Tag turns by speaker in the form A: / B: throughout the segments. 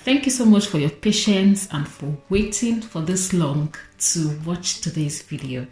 A: Thank you so much for your patience and for waiting for this long to watch today's video.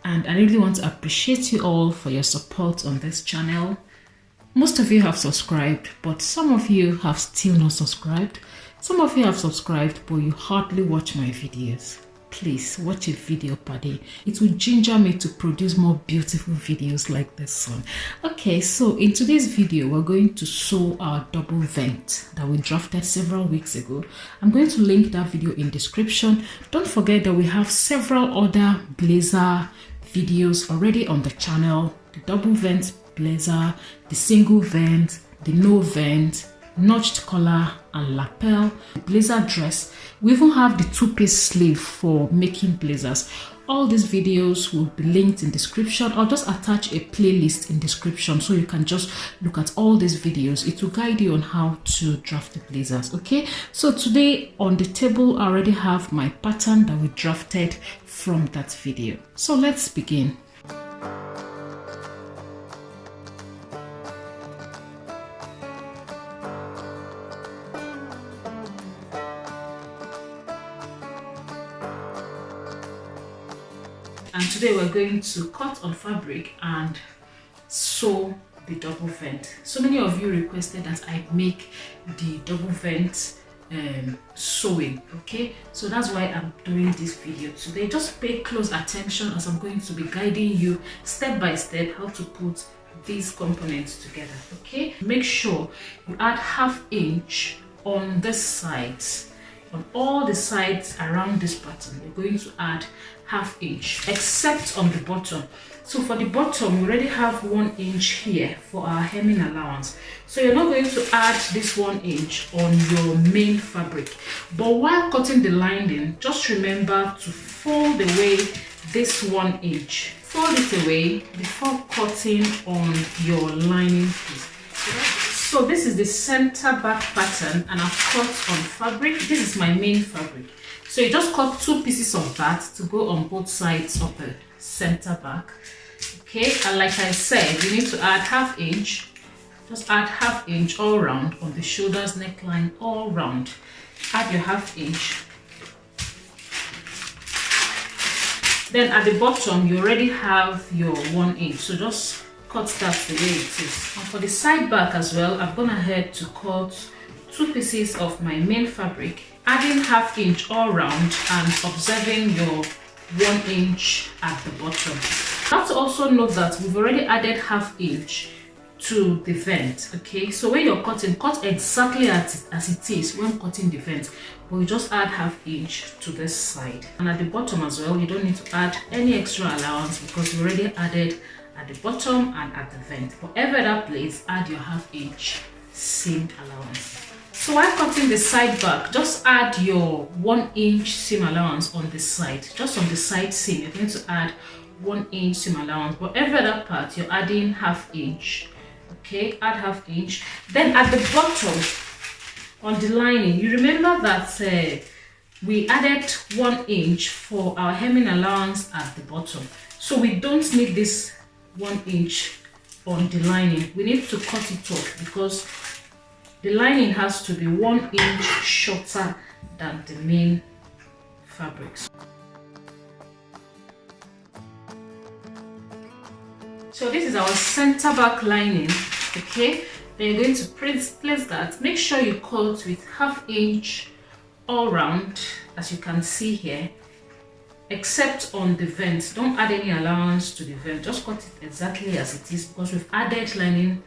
A: And I really want to appreciate you all for your support on this channel. Most of you have subscribed, but some of you have still not subscribed. Some of you have subscribed, but you hardly watch my videos. Please watch a video per day. It will ginger me to produce more beautiful videos like this one. Okay, so in today's video, we're going to sew our double vent that we drafted several weeks ago. I'm going to link that video in description. Don't forget that we have several other blazer videos already on the channel. The double vent blazer, the single vent, the no vent, notched collar and lapel, blazer dress. We even have the two-piece sleeve for making blazers. All these videos will be linked in description. I'll just attach a playlist in description so you can just look at all these videos. It will guide you on how to draft the blazers. Okay, so today on the table I already have my pattern that we drafted from that video. So let's begin. And today we're going to cut on fabric and sew the double vent. So many of you requested that I make the double vent sewing. Okay, so that's why I'm doing this video today. Just pay close attention as I'm going to be guiding you step by step how to put these components together. Okay, make sure you add ½ inch on this sides. On all the sides around this pattern, you're going to add ½ inch, except on the bottom. So for the bottom, we already have 1 inch here for our hemming allowance. So you're not going to add this 1 inch on your main fabric. But while cutting the lining, just remember to fold away this 1 inch. Fold it away before cutting on your lining piece. So this is the center back pattern and I've cut on fabric. This is my main fabric. So you just cut 2 pieces of that to go on both sides of the center back. Okay, and like I said, you need to add ½ inch. Just add ½ inch all round on the shoulders, neckline, all round. Add your ½ inch. Then at the bottom, you already have your 1 inch. So just cut that the way it is. And for the side back as well, I've gone ahead to cut 2 pieces of my main fabric, adding ½ inch all round and observing your 1 inch at the bottom. You have to also note that we've already added ½ inch to the vent. Okay, so when you're cutting, cut exactly as it is when cutting the vent, but you just add ½ inch to this side. And at the bottom as well, you don't need to add any extra allowance because we already added at the bottom and at the vent. Whatever that place, add your ½ inch seam allowance. So while cutting the side back, just add your 1 inch seam allowance on the side. Just on the side seam, you're going to add 1 inch seam allowance. Whatever that part, you're adding ½ inch. Okay, add ½ inch. Then at the bottom, on the lining, you remember that we added 1 inch for our hemming allowance at the bottom. So we don't need this 1 inch on the lining. We need to cut it off because the lining has to be 1 inch shorter than the main fabrics. So this is our center back lining. Okay, then you're going to place that. Make sure you cut with ½ inch all round, as you can see here, except on the vent. Don't add any allowance to the vent, just cut it exactly as it is because we've added lining,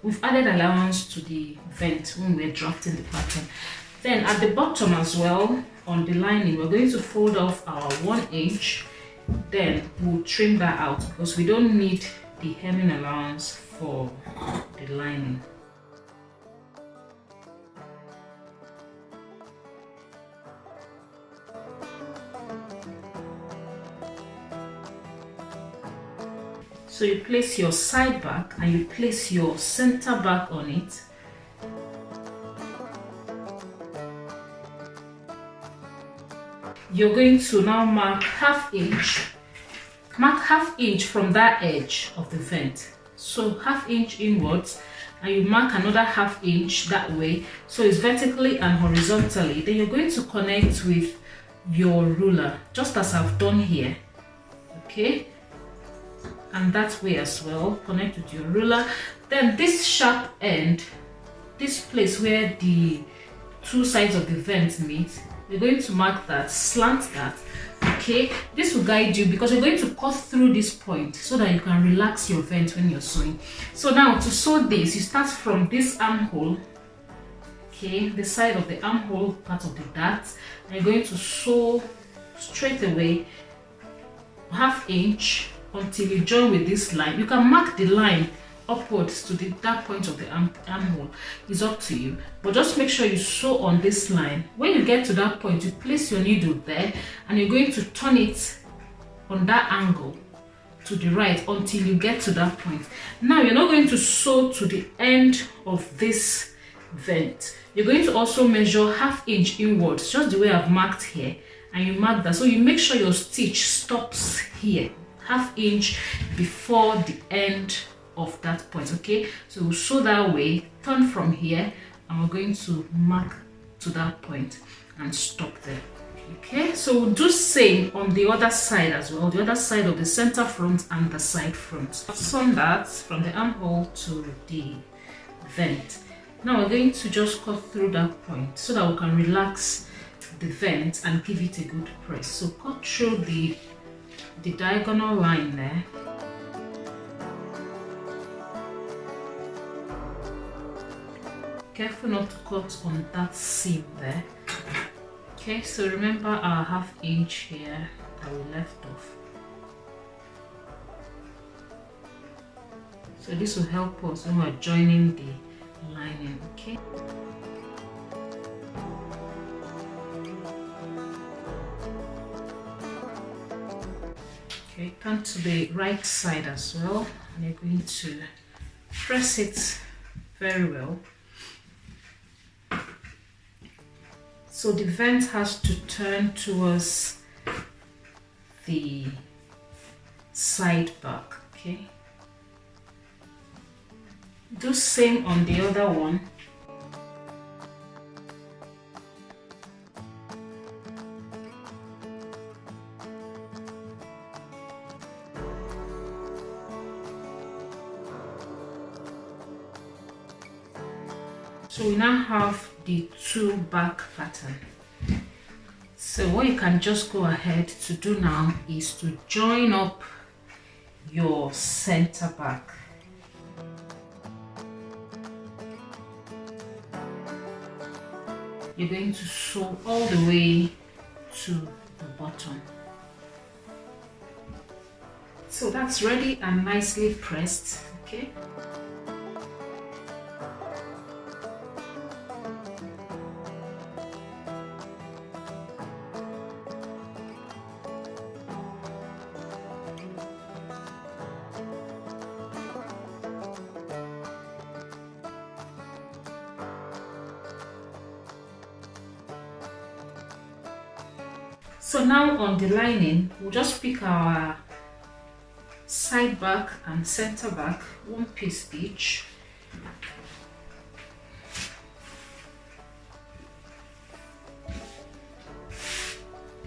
A: we've added allowance to the vent when we're drafting the pattern. Then at the bottom as well, on the lining, we're going to fold off our 1 inch. Then we'll trim that out because we don't need the hemming allowance for the lining. So you place your side back and you place your center back on it. You're going to now mark ½ inch. Mark ½ inch from that edge of the vent. So ½ inch inwards and you mark another ½ inch that way, so it's vertically and horizontally. Then you're going to connect with your ruler, just as I've done here, okay, and that way as well. Connect with your ruler. Then this sharp end, this place where the two sides of the vent meet, you're going to mark that, slant that. Okay, this will guide you because you're going to cut through this point so that you can relax your vent when you're sewing. So now to sew this, you start from this armhole, okay, the side of the armhole part of the dart, and you're going to sew straight away ½ inch until you join with this line. You can mark the line upwards to that point of the armhole, is up to you, but just make sure you sew on this line. When you get to that point, you place your needle there and you're going to turn it on that angle to the right until you get to that point. Now you're not going to sew to the end of this vent. You're going to also measure ½ inch inwards, just the way I've marked here, and you mark that, so you make sure your stitch stops here, ½ inch before the end of that point. Okay, so we'll sew that way, turn from here, and we're going to mark to that point and stop there. Okay, so we'll do same on the other side as well, the other side of the center front and the side front. I've sewn that from the armhole to the vent. Now we're going to just cut through that point so that we can relax the vent and give it a good press. So cut through the diagonal line there. Careful not to cut on that seam there. Okay, so remember our ½ inch here that we left off. So this will help us when we're joining the lining, okay? Okay, turn to the right side as well, and you're going to press it very well. So the vent has to turn towards the side back, okay? Do same on the other one. So we now have the two back pattern. So what you can just go ahead to do now is to join up your center back. You're going to sew all the way to the bottom. So that's ready and nicely pressed, okay? So now on the lining, we'll just pick our side back and center back, one piece each.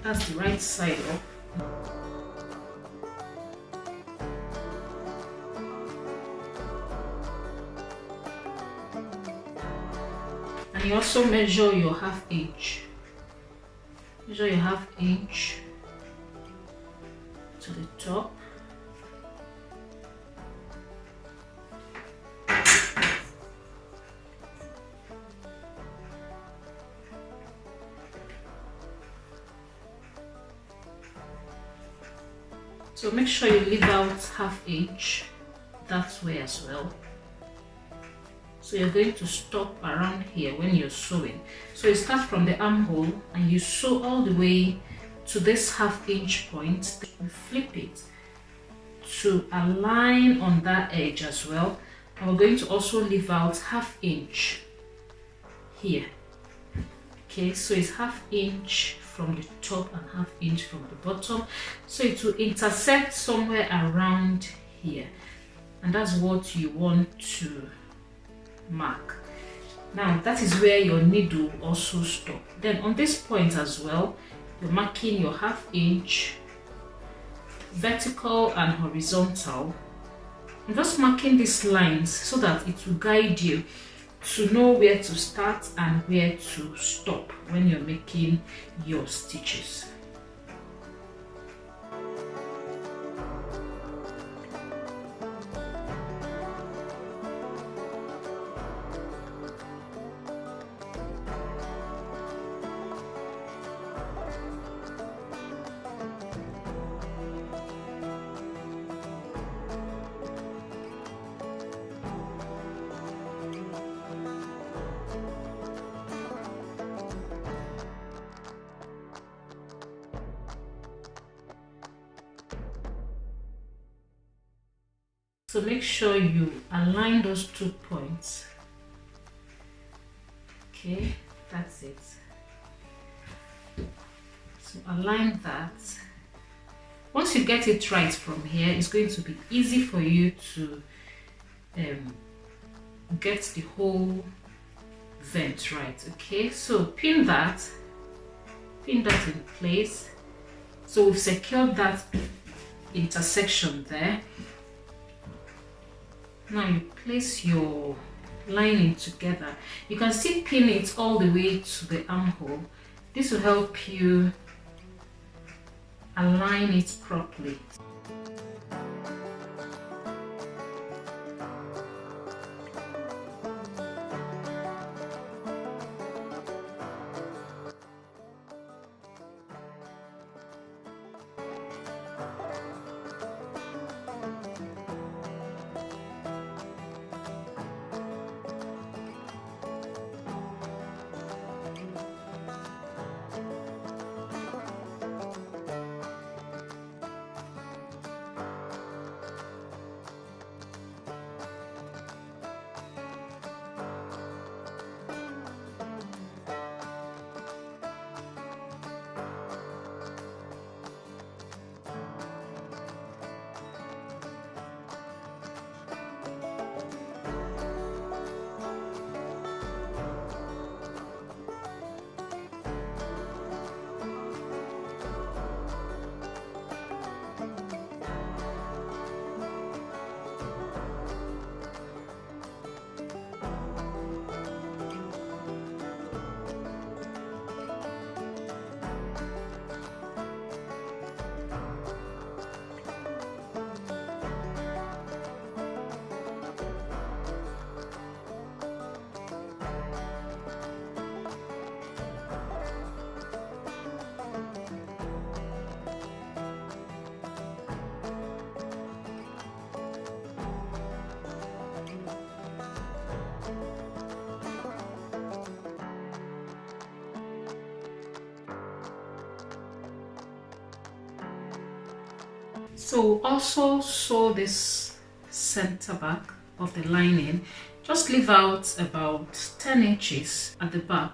A: That's the right side up. And you also measure your ½ inch. Measure your ½ inch to the top. So make sure you leave out ½ inch that way as well. So you're going to stop around here when you're sewing. So you start from the armhole and you sew all the way to this ½ inch point. You flip it to align on that edge as well. And we're going to also leave out ½ inch here. Okay, so it's ½ inch from the top and ½ inch from the bottom. So it will intersect somewhere around here. And that's what you want to mark. Now that is where your needle also stop. Then on this point as well, you're marking your 1/2 inch vertical and horizontal. I'm just marking these lines so that it will guide you to know where to start and where to stop when you're making your stitches. So make sure you align those 2 points. Okay, that's it. So align that. Once you get it right from here, it's going to be easy for you to get the whole vent right. Okay, so pin that in place. So we've secured that intersection there. Now you place your lining together. You can still pin it all the way to the armhole. This will help you align it properly. So also sew this center back of the lining. Just leave out about 10 inches at the back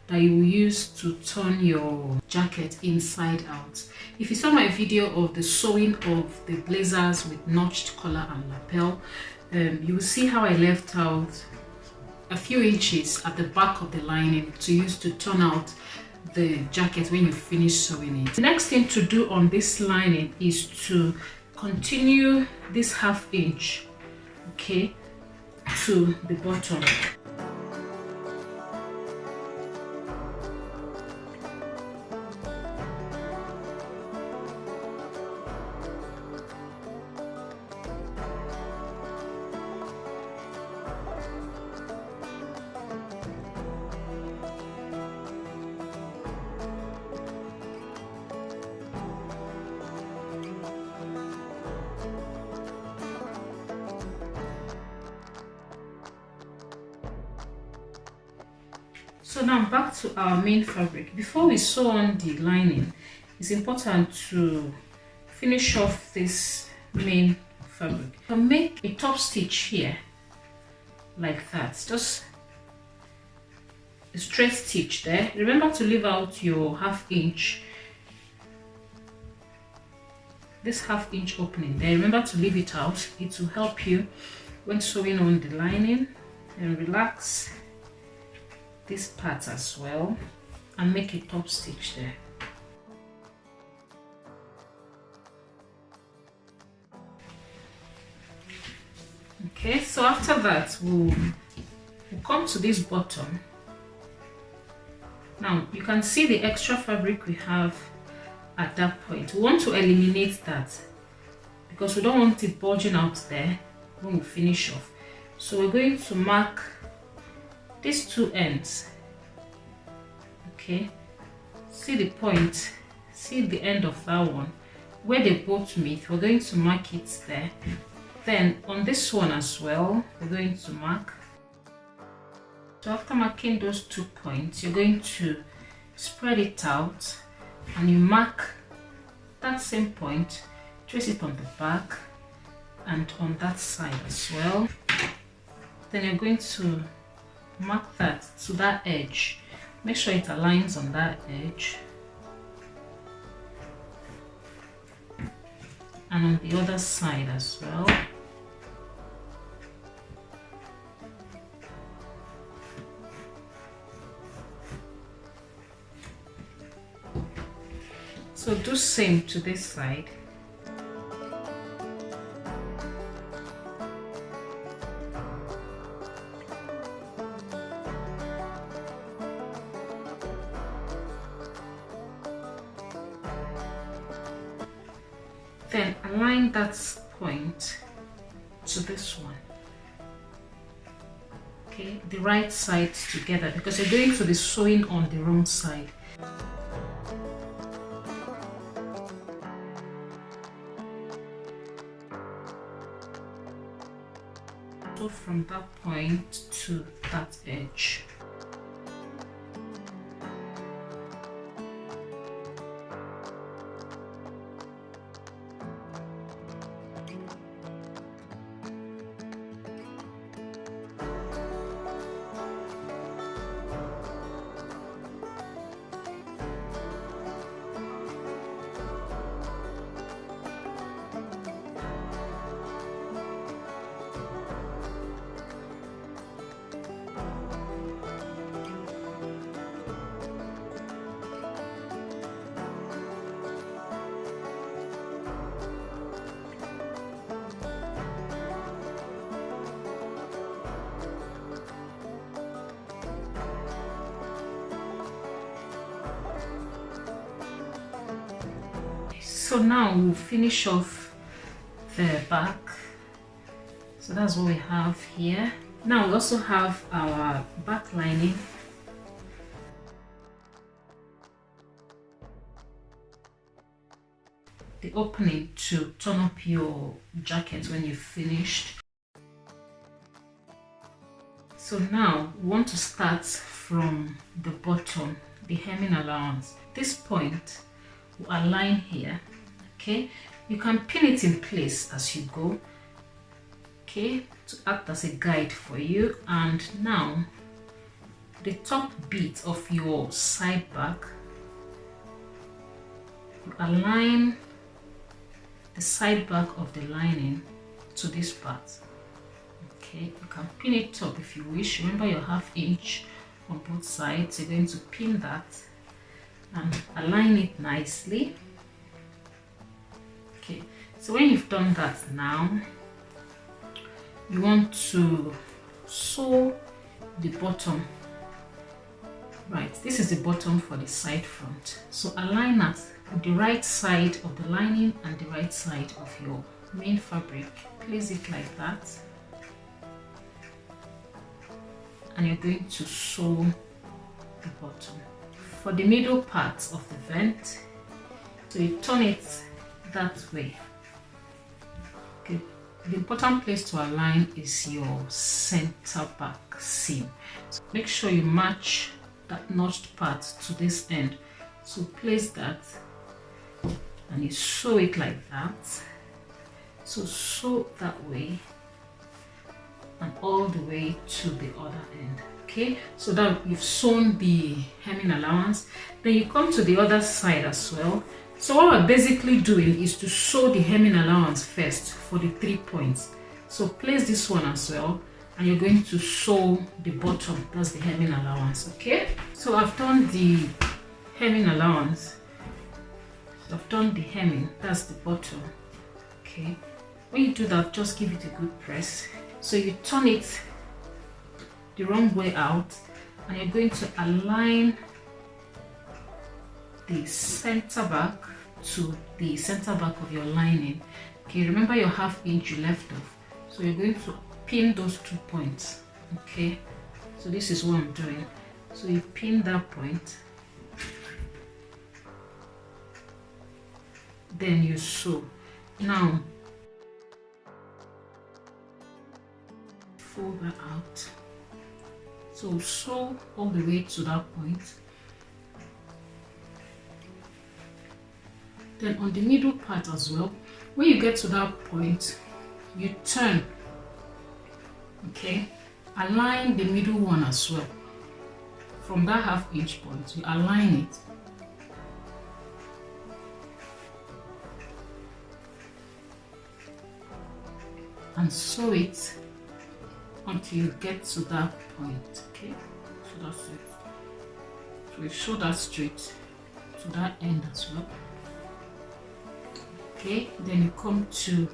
A: that you will use to turn your jacket inside out. If you saw my video of the sewing of the blazers with notched collar and lapel, you will see how I left out a few inches at the back of the lining to use to turn out the jacket when you finish sewing it. The next thing to do on this lining is to continue this 1/2 inch, okay, to the bottom. So now back to our main fabric. Before we sew on the lining, it's important to finish off this main fabric. You can make a top stitch here like that, just a straight stitch there. Remember to leave out your 1/2 inch, this 1/2 inch opening there. Remember to leave it out. It will help you when sewing on the lining. and relax this part as well and make a top stitch there. Okay, so after that we'll come to this bottom. Now you can see the extra fabric we have at that point. We want to eliminate that because we don't want it bulging out there when we finish off. So we're going to mark these two ends. Okay, see the point, see the end of that one where they both meet. We're going to mark it there. Then on this one as well, we're going to mark. So after marking those 2 points, you're going to spread it out and you mark that same point, trace it on the back and on that side as well. Then you're going to mark that to that edge. Make sure it aligns on that edge. And on the other side as well. So do same to this side. Then align that point to this one. Okay, the right sides together because you're going to be sewing on the wrong side. So from that point to that edge. So now we'll finish off the back. So that's what we have here. Now we also have our back lining. The opening to turn up your jacket when you've finished. So now we want to start from the bottom, the hemming allowance. This point will align here. Okay, you can pin it in place as you go, okay, to act as a guide for you. And now the top bit of your side back, you align the side back of the lining to this part. Okay, you can pin it up if you wish. Remember your 1/2 inch on both sides. You're going to pin that and align it nicely. Okay, so when you've done that, now you want to sew the bottom. Right, this is the bottom for the side front. So align that with the right side of the lining and the right side of your main fabric. Place it like that. And you're going to sew the bottom. For the middle part of the vent, so you turn it that way. Okay, the important place to align is your center back seam. So make sure you match that notched part to this end. So place that and you sew it like that. So sew that way and all the way to the other end. Okay, so that you've sewn the hemming allowance. Then you come to the other side as well. So what we're basically doing is to sew the hemming allowance first for the 3 points. So place this one as well and you're going to sew the bottom. That's the hemming allowance. Okay, so I've done the hemming allowance. So I've done the hemming, that's the bottom. Okay, when you do that, just give it a good press. So you turn it the wrong way out, and you're going to align the center back to the center back of your lining. Okay, remember your 1/2 inch you left off, so you're going to pin those 2 points. Okay, so this is what I'm doing. So you pin that point, then you sew. Now fold that out, so sew all the way to that point. Then on the middle part as well, when you get to that point, you turn. Okay, align the middle one as well. From that 1/2 inch point, you align it. And sew it until you get to that point. Okay, so that's it. So you sew that straight to that end as well. Okay, then you come to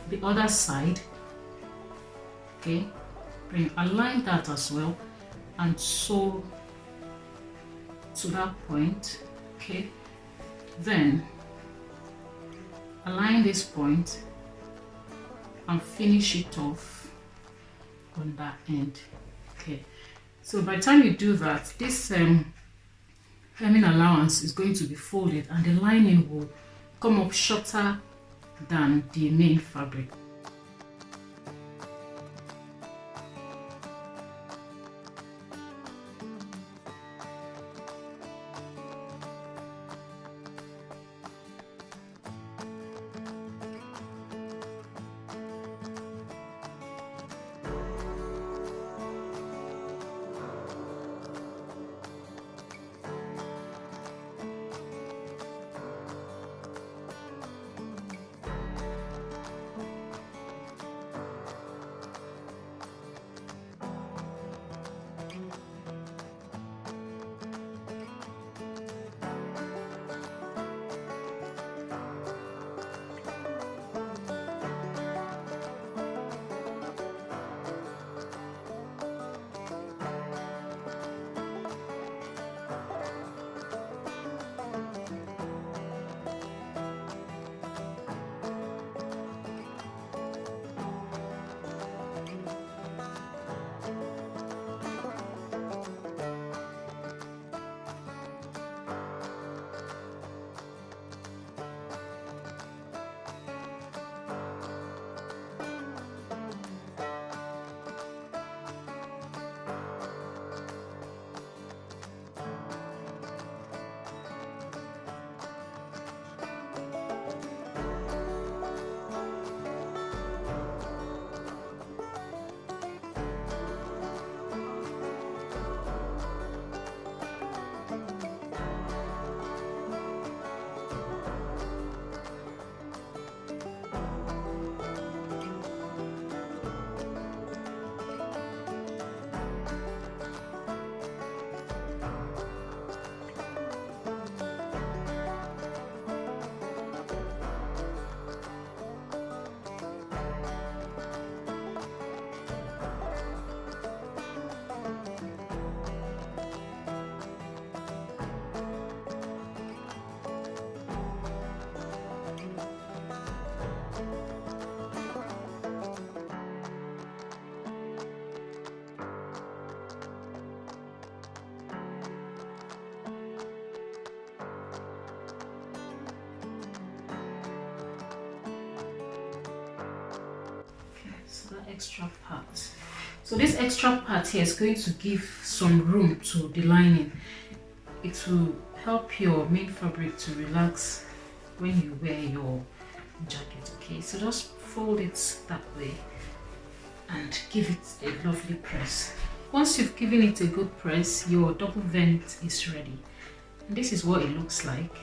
A: the other side. Okay, then you align that as well and sew to that point. Okay, then align this point and finish it off on that end. Okay, so by the time you do that, this hemming allowance is going to be folded and the lining will come up shorter than the main fabric. Extra part. So this extra part here is going to give some room to the lining. It will help your main fabric to relax when you wear your jacket. Okay, so just fold it that way and give it a lovely press. Once you've given it a good press, your double vent is ready. And this is what it looks like.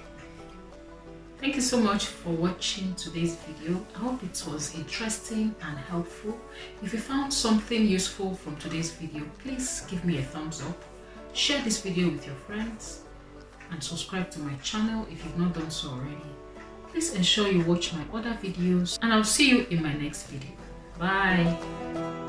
A: Thank you so much for watching today's video. I hope it was interesting and helpful. If you found something useful from today's video, please give me a thumbs up, share this video with your friends, and subscribe to my channel if you've not done so already. Please ensure you watch my other videos, and I'll see you in my next video. Bye.